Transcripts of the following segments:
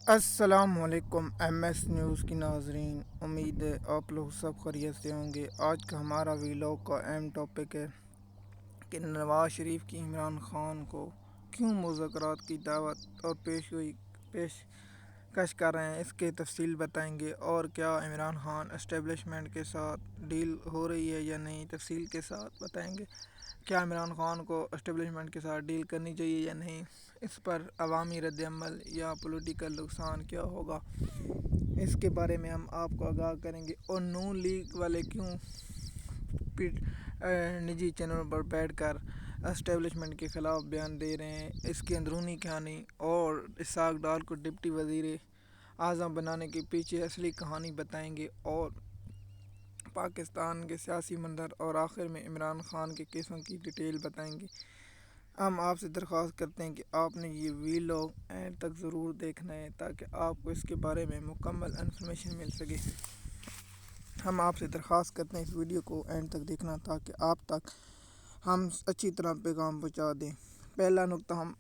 السلام علیکم M S news کی ناظرین، امید ہے آپ لوگ سب خیریت سے ہوں گے۔ آج کا ہمارا ویلاگ کا اہم ٹاپک ہے کہ نواز شریف کی عمران خان کو کیوں مذاکرات کی دعوت اور پیشکش کر رہے ہیں، اس کے تفصیل بتائیں گے۔ اور کیا عمران خان اسٹیبلشمنٹ کے ساتھ ڈیل ہو رہی ہے یا نہیں، تفصیل کے ساتھ بتائیں گے۔ کیا عمران خان کو اسٹیبلشمنٹ کے ساتھ ڈیل کرنی چاہیے یا نہیں، اس پر عوامی رد عمل یا پولیٹیکل نقصان کیا ہوگا، اس کے بارے میں ہم آپ کو آگاہ کریں گے۔ اور نون لیگ والے کیوں نجی چینلوں پر بیٹھ کر اسٹیبلشمنٹ کے خلاف بیان دے رہے ہیں، اس کی اندرونی کہانی اور اسحاق ڈار کو ڈپٹی وزیر اعظم بنانے کے پیچھے اصلی کہانی بتائیں گے، اور پاکستان کے سیاسی منظر اور آخر میں عمران خان کے کیسوں کی ڈیٹیل بتائیں گے۔ ہم آپ سے درخواست کرتے ہیں کہ آپ نے یہ ویلاگ اینڈ تک ضرور دیکھنا ہے تاکہ آپ کو اس کے بارے میں مکمل انفارمیشن مل سکے۔ ہم آپ سے درخواست کرتے ہیں اس ویڈیو کو اینڈ تک دیکھنا تاکہ آپ تک ہم اچھی طرح پیغام پہنچا دیں۔ پہلا نقطہ ہم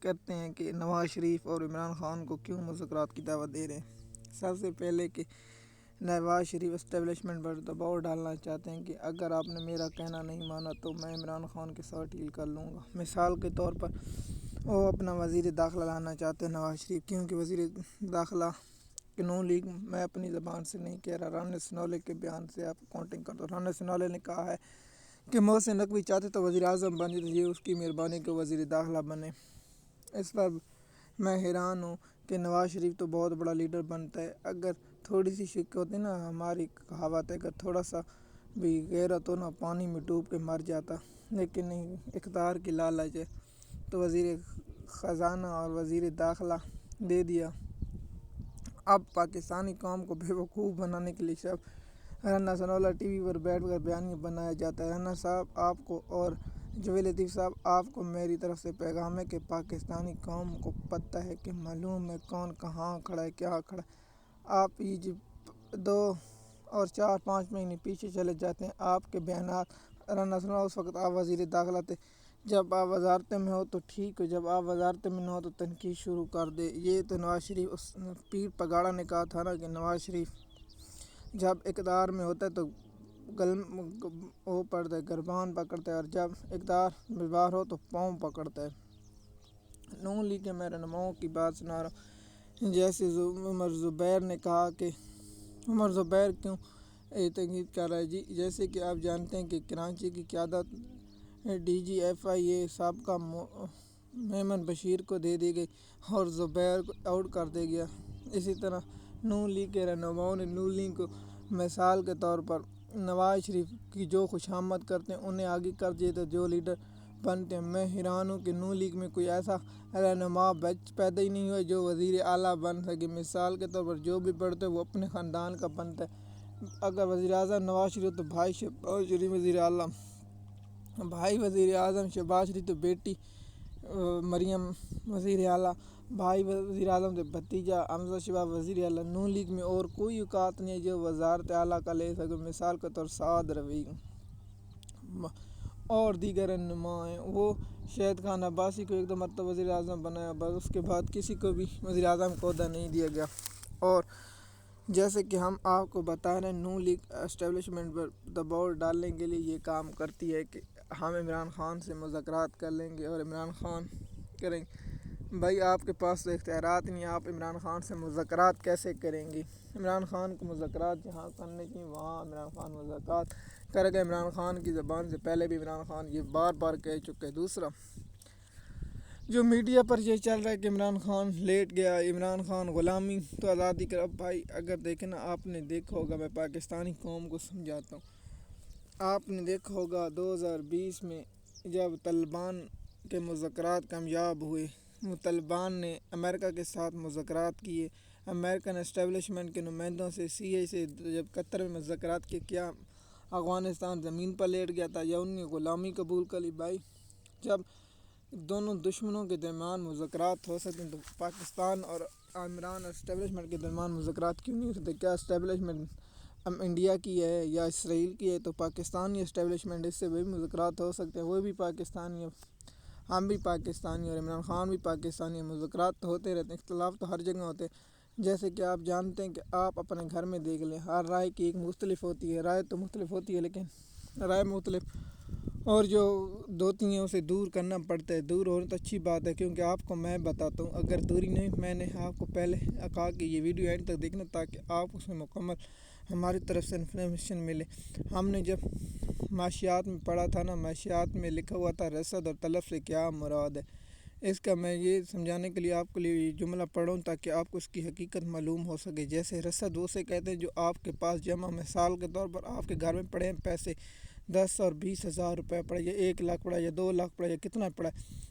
کرتے ہیں کہ نواز شریف اور عمران خان کو کیوں مذاکرات کی دعوت دے رہے ہیں۔ سب سے پہلے کہ نواز شریف اسٹیبلشمنٹ پر دباؤ ڈالنا چاہتے ہیں کہ اگر آپ نے میرا کہنا نہیں مانا تو میں عمران خان کے ساتھ ڈیل کر لوں گا۔ مثال کے طور پر وہ اپنا وزیر داخلہ لانا چاہتے ہیں نواز شریف، کیونکہ وزیر داخلہ کہ نون لیگ، میں اپنی زبان سے نہیں کہہ رہا، رانا ثناءاللہ کے بیان سے آپ کاؤنٹنگ کرتا ہوں۔ رانا ثناءاللہ نے کہا ہے کہ محسن نقوی چاہتے تو وزیر اعظم بنے، تو یہ اس کی مہربانی کہ وزیر داخلہ بنے۔ اس پر میں حیران ہوں کہ نواز شریف تو بہت بڑا لیڈر بنتا ہے، اگر تھوڑی سی شک ہوتی نا، ہماری کہاوت ہے، اگر تھوڑا سا بھی گہرا تو نہ پانی میں ڈوب کے مر جاتا، لیکن نہیں، اقتدار کی لالچ ہے تو وزیر خزانہ اور وزیر داخلہ دے دیا۔ اب پاکستانی قوم کو بیوقوف بنانے کے لیے شب رانا ثناءاللہ ٹی وی پر بیٹھ کر بیانیہ بنایا جاتا ہے۔ رانا صاحب آپ کو اور جاوید لطیف صاحب آپ کو میری طرف سے پیغام ہے کہ پاکستانی قوم کو پتہ ہے کہ معلوم ہے کون کہاں کھڑا ہے، کیا کھڑا ہے۔ آپ یہ 2 اور 4 5 مہینے پیچھے چلے جاتے ہیں، آپ کے بیانات، رانا ثناءاللہ اس وقت آپ وزیر داخلہ تھے، جب آپ وزارت میں ہو تو ٹھیک ہو، جب آپ وزارت میں نہ ہو تو تنقید شروع کر دے۔ یہ تو نواز شریف اس پیر پگاڑا نے کہا تھا نا کہ نواز شریف جب اقتدار میں ہوتا ہے تو وہ پڑتا ہے، گربان پکڑتا ہے، اور جب اقتدار میں باہر ہو تو پاؤں پکڑتا ہے۔ نون لیگ کے میں رہنماؤں کی بات سنا رہا ہوں، جیسے عمر زبیر نے کہا کہ عمر زبیر کیوں تنقید کر رہا ہے جی، جیسے کہ آپ جانتے ہیں کہ کراچی کی قیادت ڈی جی ایف آئی اے سابقہ میمن بشیر کو دے دی گئی اور زبیر کو آؤٹ کر دیا گیا۔ اسی طرح نون لیگ کے رہنماؤں نے نون لیگ کو مثال کے طور پر نواز شریف کی جو خوشامد کرتے ہیں انہیں آگے کر دیے تو جو لیڈر بنتے ہیں۔ میں حیران ہوں کہ نون لیگ میں کوئی ایسا رہنما پیدا ہی نہیں ہوا جو وزیر اعلیٰ بن سکے۔ مثال کے طور پر جو بھی بڑھتا ہے وہ اپنے خاندان کا بنتا ہے، اگر وزیر اعظم نواز شریف تو بھائی شہباز شریف وزیر اعلیٰ، بھائی وزیر اعظم شہباز شریف تو بیٹی مریم وزیر اعلیٰ، بھائی وزیر اعظم سے بھتیجا حمزہ شہباز وزیر اعلیٰ۔ نون لیگ میں اور کوئی اوقات نہیں ہے جو وزارت اعلیٰ کا لے سکے۔ مثال کے طور سعد روی اور دیگر رہنما ہیں، وہ شہید خان عباسی کو ایک دو مرتبہ وزیر اعظم بنایا، بس اس کے بعد کسی کو بھی وزیر اعظم کا عہدہ نہیں دیا گیا۔ اور جیسے کہ ہم آپ کو بتا رہے ہیں، نون لیگ اسٹیبلشمنٹ پر دباؤ ڈالنے کے لیے یہ کام کرتی ہے کہ ہم عمران خان سے مذاکرات کر لیں گے اور عمران خان کریں گے۔ بھائی آپ کے پاس تو اختیارات نہیں، آپ عمران خان سے مذاکرات کیسے کریں گے؟ عمران خان کو مذاکرات جہاں کرنے چاہیے وہاں عمران خان مذاکرات کرے گا۔ عمران خان کی زبان سے پہلے بھی عمران خان یہ بار بار کہہ چکے۔ دوسرا جو میڈیا پر یہ چل رہا ہے کہ عمران خان لیٹ گیا، عمران خان غلامی تو آزادی کر، اب بھائی اگر دیکھیں نا، آپ نے دیکھا ہوگا، میں پاکستانی قوم کو سمجھاتا ہوں، آپ نے دیکھا ہوگا 2020 میں جب طالبان کے مذاکرات کامیاب ہوئے، طالبان نے امریکہ کے ساتھ مذاکرات کیے، امریکن اسٹیبلشمنٹ کے نمائندوں سے، سی آئی سے جب قطر میں مذاکرات کیے، کیا افغانستان زمین پر لیٹ گیا تھا یا انہوں نے غلامی قبول کر لی؟ بھائی جب دونوں دشمنوں کے درمیان مذاکرات ہو سکتے ہیں تو پاکستان اور عمران اسٹیبلشمنٹ کے درمیان مذاکرات کیوں نہیں ہو سکتے؟ کیا اسٹیبلشمنٹ انڈیا کی ہے یا اسرائیل کی ہے؟ تو پاکستانی اسٹیبلشمنٹ، اس سے بھی مذاکرات ہو سکتے ہیں، وہ بھی پاکستانی ہے۔ ہم بھی پاکستانی اور عمران خان بھی پاکستانی ہیں، مذاکرات تو ہوتے رہتے ہیں، اختلاف تو ہر جگہ ہوتے ہیں۔ جیسے کہ آپ جانتے ہیں کہ آپ اپنے گھر میں دیکھ لیں، ہر رائے کی ایک مختلف ہوتی ہے، رائے تو مختلف ہوتی ہے لیکن رائے مختلف، اور جو دوتی ہیں اسے دور کرنا پڑتا ہے۔ دور ہونا تو اچھی بات ہے، کیونکہ آپ کو میں بتاتا ہوں، اگر دوری نہیں، میں نے آپ کو پہلے کہا کہ یہ ویڈیو اینڈ تک دیکھنا تاکہ آپ اس میں مکمل ہماری طرف سے انفارمیشن ملے۔ ہم نے جب معاشیات میں پڑھا تھا نا، معاشیات میں لکھا ہوا تھا رسد اور طلب سے کیا مراد ہے۔ اس کا میں یہ سمجھانے کے لیے آپ کے لیے یہ جملہ پڑھوں تاکہ آپ کو اس کی حقیقت معلوم ہو سکے۔ جیسے رسد وہ سے کہتے ہیں جو آپ کے پاس جمع، مثال کے طور پر آپ کے گھر میں پڑے ہیں پیسے 10 اور 20 ہزار روپے پڑے، یا 1 لاکھ پڑا، یا 2 لاکھ پڑا، یا کتنا پڑا،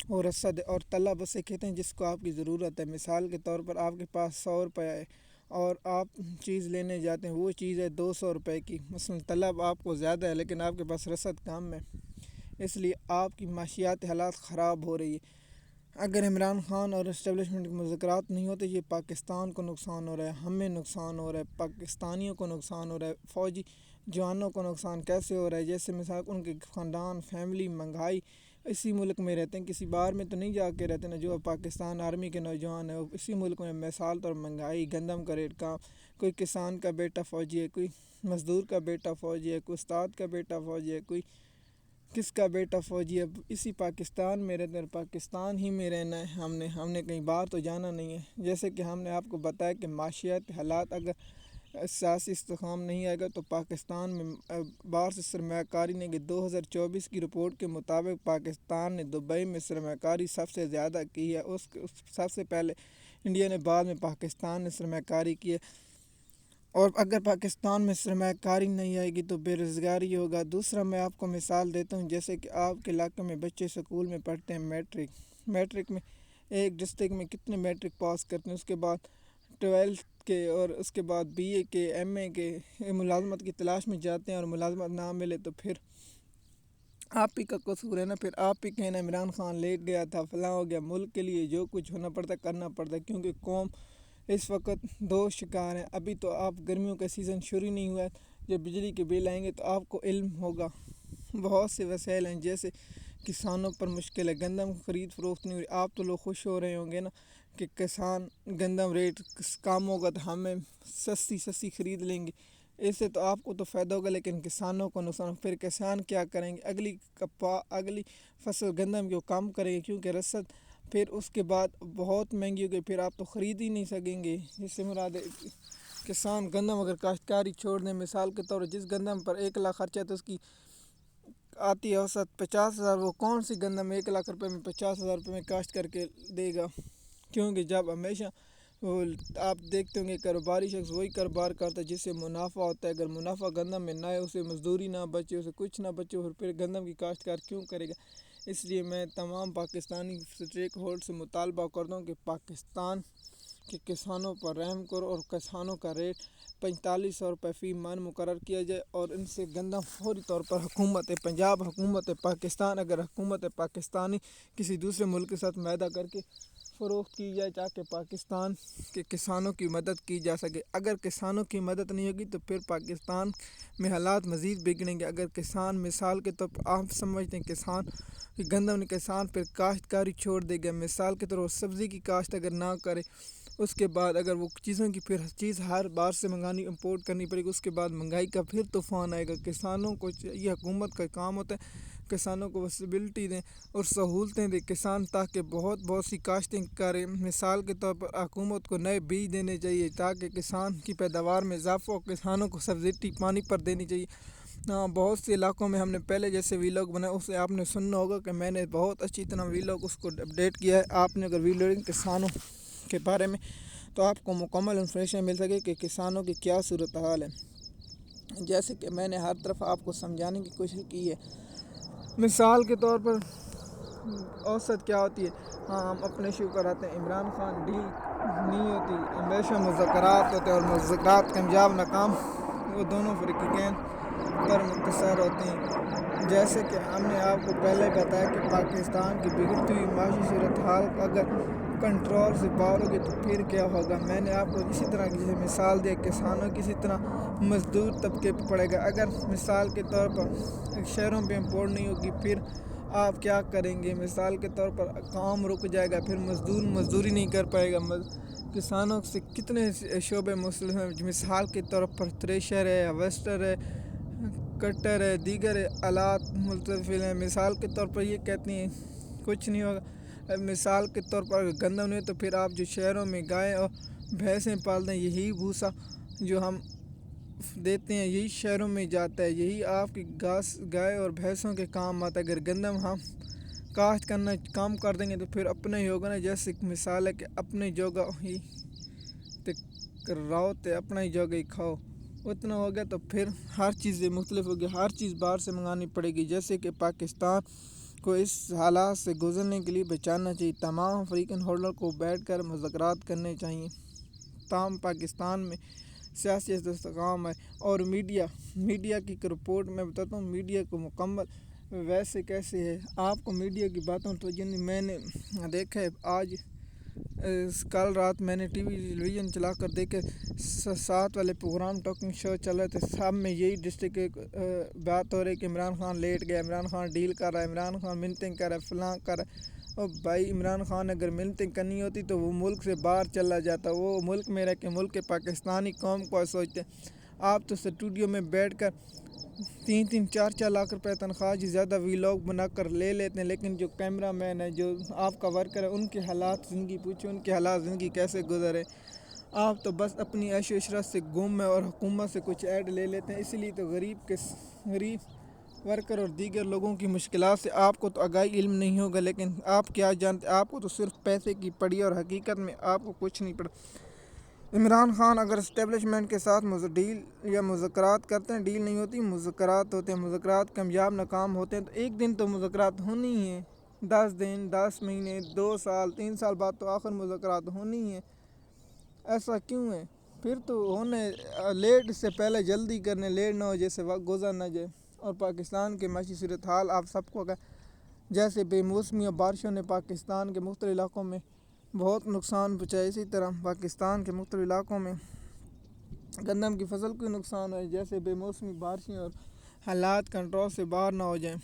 وہ رسد ہے۔ اور طلب اسے کہتے ہیں جس کو آپ کی ضرورت ہے، مثال کے طور پر آپ کے پاس 100 روپے ہے اور آپ چیز لینے جاتے ہیں، وہ چیز ہے 200 روپے کی، مثلا طلب آپ کو زیادہ ہے لیکن آپ کے پاس رسد کم ہے، اس لیے آپ کی معاشیاتی حالات خراب ہو رہی ہے۔ اگر عمران خان اور اسٹیبلشمنٹ کے مذاکرات نہیں ہوتے، یہ پاکستان کو نقصان ہو رہا ہے، ہمیں نقصان ہو رہا ہے، پاکستانیوں کو نقصان ہو رہا ہے، فوجی جوانوں کو نقصان کیسے ہو رہا ہے؟ جیسے مثال ان کے خاندان، فیملی، مہنگائی، اسی ملک میں رہتے ہیں، کسی باہر میں تو نہیں جا کے رہتے نا۔ جو پاکستان آرمی کے نوجوان ہیں وہ اسی ملک میں، مثال طور مہنگائی، گندم کا ریٹ کام، کوئی کسان کا بیٹا فوجی ہے، کوئی مزدور کا بیٹا فوجی ہے، کوئی استاد کا بیٹا فوجی ہے، کوئی کس کا بیٹا فوجی ہے، اسی پاکستان میں رہتے ہیں، پاکستان ہی میں رہنا ہے۔ ہم نے کہیں باہر تو جانا نہیں ہے۔ جیسے کہ ہم نے آپ کو بتایا کہ معاشیاتی حالات اگر سیاسی استحکام نہیں آئے گا تو پاکستان میں باہر سے سرمایہ کاری نے کہ 2024 کی رپورٹ کے مطابق پاکستان نے دبئی میں سرمایہ کاری سب سے زیادہ کی ہے، اس سب سے پہلے انڈیا نے، بعد میں پاکستان نے سرمایہ کاری کی ہے۔ اور اگر پاکستان میں سرمایہ کاری نہیں آئے گی تو بے روزگاری ہوگا۔ دوسرا میں آپ کو مثال دیتا ہوں، جیسے کہ آپ کے علاقے میں بچے سکول میں پڑھتے ہیں میٹرک میں ایک ڈسٹرکٹ میں کتنے میٹرک پاس کرتے ہیں، اس کے بعد 12 کے اور اس کے بعد بی اے کے، ایم اے کے، ملازمت کی تلاش میں جاتے ہیں اور ملازمت نہ ملے تو پھر آپ ہی کا قصور ہے نا، پھر آپ ہی کہنا عمران خان لیٹ گیا تھا، فلاں ہو گیا۔ ملک کے لیے جو کچھ ہونا پڑتا کرنا پڑتا ہے، کیونکہ قوم اس وقت دو شکار ہیں۔ ابھی تو آپ گرمیوں کا سیزن شروع نہیں ہوا ہے، جب بجلی کے بل آئیں گے تو آپ کو علم ہوگا بہت سے وسائل ہیں، جیسے کسانوں پر مشکل ہے، گندم خرید فروخت نہیں ہو رہی۔ آپ تو لوگ خوش ہو رہے ہوں گے نا کہ کسان گندم ریٹ کم ہوگا تو ہمیں سستی خرید لیں گے، اس سے تو آپ کو تو فائدہ ہوگا لیکن کسانوں کو نقصان۔ پھر کسان کیا کریں گے؟ اگلی فصل گندم کو کم کریں گے، کیونکہ رسد پھر اس کے بعد بہت مہنگی ہوگی، پھر آپ تو خرید ہی نہیں سکیں گے۔ جس سے مراد کسان گندم اگر کاشتکاری چھوڑ دیں، مثال کے طور پر جس گندم پر 1 لاکھ خرچہ ہے تو اس کی آتی ہے اوسط 50,000، وہ کون سی گندم 1 لاکھ روپے میں 50,000 روپے میں کاشت کر کے دے گا؟ کیونکہ جب ہمیشہ وہ آپ دیکھتے ہوں گے کاروباری شخص وہی کاروبار کرتا ہے جس سے منافع ہوتا ہے۔ اگر منافع گندم میں نہ آئے، اسے مزدوری نہ بچے، اسے کچھ نہ بچے، پھر گندم کی کاشتکار کیوں کرے گا؟ اس لیے میں تمام پاکستانی اسٹیک ہولڈر سے مطالبہ کرتا ہوں کہ پاکستان کے کسانوں پر رحم کرو اور کسانوں کا ریٹ 4500 روپے فی من مقرر کیا جائے، اور ان سے گندم فوری طور پر حکومت پنجاب، حکومت پاکستان، اگر حکومت پاکستانی کسی دوسرے ملک کے ساتھ معاہدہ کر کے فروخت کی جائے تاکہ پاکستان کے کسانوں کی مدد کی جا سکے۔ اگر کسانوں کی مدد نہیں ہوگی تو پھر پاکستان میں حالات مزید بگڑیں گے۔ اگر کسان، مثال کے طور پر آپ سمجھتے ہیں کسان گندم نے، کسان پھر کاشتکاری چھوڑ دے گا، مثال کے طور پر سبزی کی کاشت اگر نہ کرے، اس کے بعد اگر وہ چیزوں کی پھر چیز ہر بار سے منگانی، امپورٹ کرنی پڑے گی، اس کے بعد مہنگائی کا پھر طوفان آئے گا۔ کسانوں کو یہ حکومت کا کام ہوتا ہے کسانوں کو ویسیبلٹی دیں اور سہولتیں دیں کسان، تاکہ بہت سی کاشتیں کریں۔ مثال کے طور پر حکومت کو نئے بیج دینے چاہیے تاکہ کسان کی پیداوار میں اضافہ ہو، کسانوں کو سبسڈی پانی پر دینی چاہیے۔ بہت سے علاقوں میں ہم نے پہلے جیسے ویلاگ بنایا، اسے آپ نے سننا ہوگا کہ میں نے بہت اچھی طرح ویلاگ اس کو اپڈیٹ کیا ہے۔ آپ نے اگر ویلاگ کسانوں کے بارے میں تو آپ کو مکمل انفارمیشن مل سکے کہ کسانوں کی کیا صورتحال ہے، جیسے کہ میں نے ہر طرف آپ کو سمجھانے کی کوشش کی ہے۔ مثال کے طور پر اوسط کیا ہوتی ہے؟ ہم اپنے ایشو پر آتے ہیں، عمران خان ڈیل نہیں ہوتی، ہمیشہ مذاکرات ہوتے ہیں اور مذاکرات کامیاب ناکام وہ دونوں فریقین پر منحصر ہوتے ہیں۔ جیسے کہ ہم نے آپ کو پہلے بتایا کہ پاکستان کی بگڑتی ہوئی معاشی صورتحال اگر کنٹرول سے باہر ہوگی تو پھر کیا ہوگا؟ میں نے آپ کو اسی طرح کی مثال دی، کسانوں کی اسی طرح مزدور طبقے پہ پڑے گا۔ اگر مثال کے طور پر شہروں پہ امپورٹ نہیں ہوگی، پھر آپ کیا کریں گے؟ مثال کے طور پر کام رک جائے گا، پھر مزدور مزدوری نہیں کر پائے گا۔ کسانوں سے کتنے شعبے مسلم ہیں، مثال کے طور پر تھریشر ہے، ہارویسٹر ہے، کٹر ہے، دیگر آلات ملتفل ہیں۔ مثال کے طور پر یہ کہتی ہیں کچھ نہیں ہوگا۔ مثال کے طور پر اگر گندم نہیں تو پھر آپ جو شہروں میں گائے اور بھینسیں پالتے ہیں، یہی بھوسا جو ہم دیتے ہیں یہی شہروں میں جاتا ہے، یہی آپ کی گائے اور بھینسوں کے کام آتا ہے۔ اگر گندم ہم کاشت کرنا کام کر دیں گے تو پھر اپنے ہی ہوگا نا، جیسے مثال ہے کہ اپنے جوگا ہی راؤ تے اپنا ہی جوگا ہی کھاؤ، اتنا ہو گیا تو پھر ہر چیز مختلف ہوگی، ہر چیز باہر سے منگانی پڑے گی۔ جیسے کہ پاکستان کو اس حالات سے گزرنے کے لیے بچانا چاہیے، تمام افریقن ہولڈر کو بیٹھ کر مذاکرات کرنے چاہیے تاہم پاکستان میں سیاسی استحکام ہے۔ اور میڈیا کی رپورٹ میں بتاتا ہوں، میڈیا کو مکمل ویسے کیسے ہے، آپ کو میڈیا کی باتوں تو میں نے دیکھا ہے آج کل رات میں نے ٹیلی ویژن چلا کر دیکھے، 7 والے پروگرام ٹاکنگ شو چل رہے تھے، سب میں یہی ڈسٹرکٹ بات ہو رہی کہ عمران خان لیٹ گیا، عمران خان ڈیل کر رہا ہے، عمران خان منتیں کر رہا ہے، فلاں کر رہا ہے۔ اور بھائی عمران خان اگر منتیں کرنی ہوتی تو وہ ملک سے باہر چلا جاتا، وہ ملک میں رہ کے ملک کے پاکستانی قوم کو سوچتے۔ آپ تو اسٹوڈیو میں بیٹھ کر 3-3 4-4 لاکھ روپے تنخواہ سے زیادہ ویلاگ بنا کر لے لیتے ہیں، لیکن جو کیمرہ مین ہے، جو آپ کا ورکر ہے، ان کے حالات زندگی پوچھیں، ان کے حالات زندگی کیسے گزرے۔ آپ تو بس اپنی عیش و عشرت سے گم ہیں اور حکومت سے کچھ ایڈ لے لیتے ہیں، اسی لیے تو غریب ورکر اور دیگر لوگوں کی مشکلات سے آپ کو تو آگاہی علم نہیں ہوگا، لیکن آپ کیا جانتے، آپ کو تو صرف پیسے کی پڑی اور حقیقت میں آپ کو کچھ نہیں پڑا۔ عمران خان اگر اسٹیبلشمنٹ کے ساتھ ڈیل یا مذاکرات کرتے ہیں، ڈیل نہیں ہوتی، مذاکرات ہوتے ہیں، مذاکرات کامیاب ناکام ہوتے ہیں تو ایک دن تو مذاکرات ہونی ہی ہیں، 10 دن 10 مہینے 2 سال 3 سال بعد تو آخر مذاکرات ہونی ہیں۔ ایسا کیوں ہے؟ پھر تو ہونے لیٹ سے پہلے جلدی کرنے، لیٹ نہ ہو جیسے وقت گزر نہ جائے۔ اور پاکستان کے معاشی صورتحال آپ سب کو جیسے بے موسمی بارشوں نے پاکستان کے مختلف علاقوں میں بہت نقصان پہنچایا، اسی طرح پاکستان کے مختلف علاقوں میں گندم کی فصل کو نقصان ہے، جیسے بے موسمی بارشیں اور حالات کنٹرول سے باہر نہ ہو جائیں۔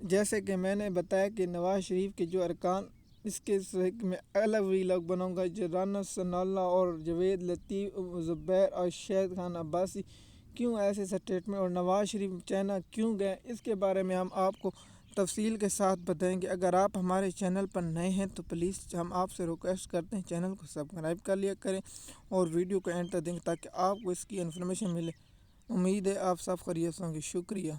جیسے کہ میں نے بتایا کہ نواز شریف کے جو ارکان، اس کے میں الگ ویلاگ بناؤں گا، جو رانا ثناءاللہ اور جاوید لطیف زبیر اور شہید خان عباسی کیوں ایسے سٹیٹمنٹ اور نواز شریف چائنا کیوں گئے، اس کے بارے میں ہم آپ کو تفصیل کے ساتھ بتائیں گے۔ اگر آپ ہمارے چینل پر نئے ہیں تو پلیز ہم آپ سے ریکویسٹ کرتے ہیں چینل کو سبسکرائب کر لیا کریں اور ویڈیو کو اینڈ تک دیں تاکہ آپ کو اس کی انفارمیشن ملے۔ امید ہے آپ سب خیریت ہوں گے۔ شکریہ۔